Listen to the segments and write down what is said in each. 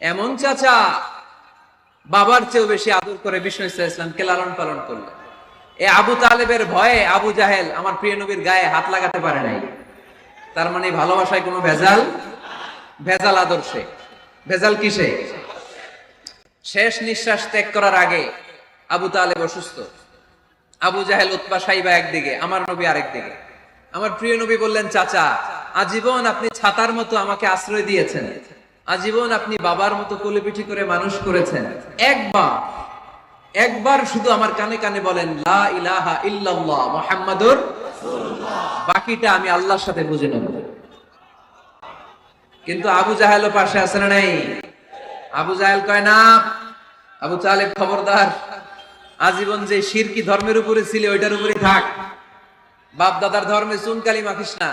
এমন চাচা বাবার চেয়েও বেশি আদর করে বিষ্ণু ইসলামকে লালন পালন করলো। এ আবু তালেবের ভয়ে আবু জাহেল আমার প্রিয় নবীর গায়ে হাত লাগাতে পারে নাই। তার মানে ভালোবাসায় কোনো ভেজাল, ভেজাল আদর্শে। ভেজাল কিসে? শেষ নিঃশ্বাস ত্যাগ করার আগে আবু তালেব অসুস্থ, আবু জাহেল উতবা সাইবা একদিকে, আমার নবী আরেকদিকে। আমার প্রিয় নবী বললেন, চাচা আজীবন আপনি ছাতার মতো আমাকে আশ্রয় দিয়েছেন, আজীবন আপনি বাবার মতো কোলেপিঠি করে মানুষ করেছেন, একবার শুধু আমার কানে কানে বলেন লা ইলাহা ইল্লাল্লাহ মুহাম্মাদুর রাসূলুল্লাহ, বাকিটা আমি আল্লাহর সাথে বুঝে নেব। কিন্তু আবু জাহেলও পাশে আছে না নাই? আবু জাহেল কয় না, আবু তালেব খবরদার, আজীবন যে শিরকি ধর্মের উপরে ছিল ওইটার উপরে থাক, বাপ দাদার ধর্মে চুনকালি মাখিস না।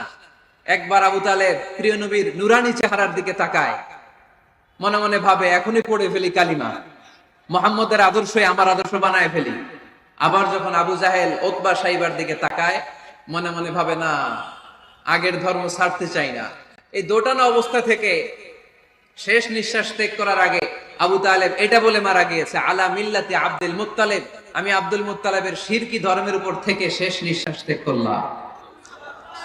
একবার আবু তালেব প্রিয় নবীর নুরানি চেহারার দিকে তাকায়, মনে মনে ভাবে এখনই পড়ে ফেলি কালিমা, মুহাম্মদের আদর্শই আমার আদর্শ বানায় ফেলি। আবার যখন আবু জাহেল উতবা সাইবার দিকে তাকায়, মনে মনে ভাবে না, আগের ধর্ম ছাড়তে চাই না। এই দোটানা অবস্থা থেকে শেষ নিঃশ্বাস ত্যাগ করার আগে আবু তালেব এটা বলে মারা গিয়েছে, আলা মিল্লাতি আব্দুল মুত্তালিব, আমি আব্দুল মুত্তালিবের শিরকি ধর্মের উপর থেকে শেষ নিঃশ্বাস ত্যাগ করলাম।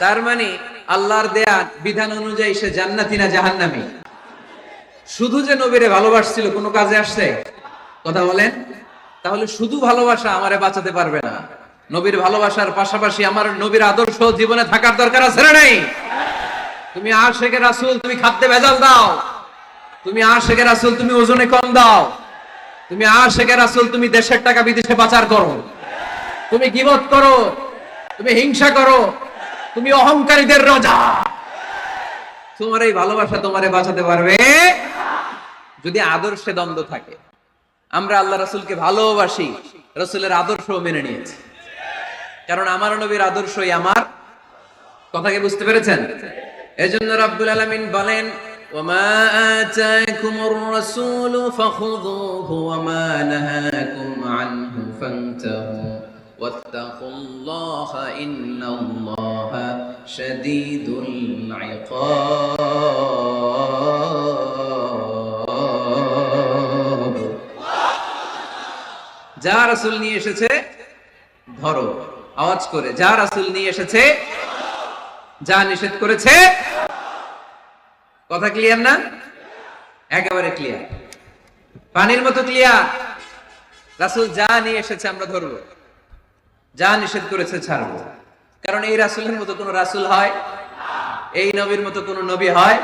তার মানে আল্লাহর দেয়া বিধান অনুযায়ী সে জান্নাতি না জাহান্নামী? শুধু যে নবীরে ভালোবাসছিল কোনো কাজে আসছে? কথা বলেন। তাহলে শুধু ভালোবাসা আমারে বাঁচাতে পারবে না। নবীর ভালোবাসার পাশাপাশি আমার নবীর আদর্শ জীবনে থাকার দরকার আছে না নাই? তুমি আশিকে রাসূল, তুমি খাদ্যে ভেজাল দাও, তুমি আশিকে রাসূল, তুমি ওজনে কম দাও, তুমি আশিকে রাসূল, তুমি দেশের টাকা বিদেশে পাচার করো, তুমি গীবত করো, তুমি হিংসা করো, তুমি অহংকারীদের রাজা, তোমার এই ভালোবাসা তোমারে বাঁচাতে পারবে যদি আদর্শে দ্বন্দ্ব থাকে। আমরা আল্লাহ রাসূলকে ভালোবাসি, রাসূলের আদর্শও মেনে নিয়েছি, কারণ আমার নবীর আদর্শই আমার। কথাকে বুঝতে পেরেছেন? এজন্য রাব্বুল আলামিন বলেন, ওয়ামা আতাকুমুর রাসূলু ফাখুযুহু ওয়ামা নাহাকুম আনহু ফান্তাহু ওয়াত্তাকুল্লাহা ইন্নাল্লাহা শাদীদুল ইকাব। যা রাসূল নিয়ে এসেছে ধরো, আওয়াজ করে, যা রাসূল নিয়ে এসেছে, যা নিষেধ করেছে। কথা ক্লিয়ার না? একেবারে ক্লিয়ার, পানির মতো ক্লিয়ার। রাসূল যা নিয়ে এসেছে আমরা ধরবো, যা নিষেধ করেছে ছাড়বো। কারণ এই রাসূলের মতো কোন রাসূল হয়? এই নবীর মতো কোন নবী হয়?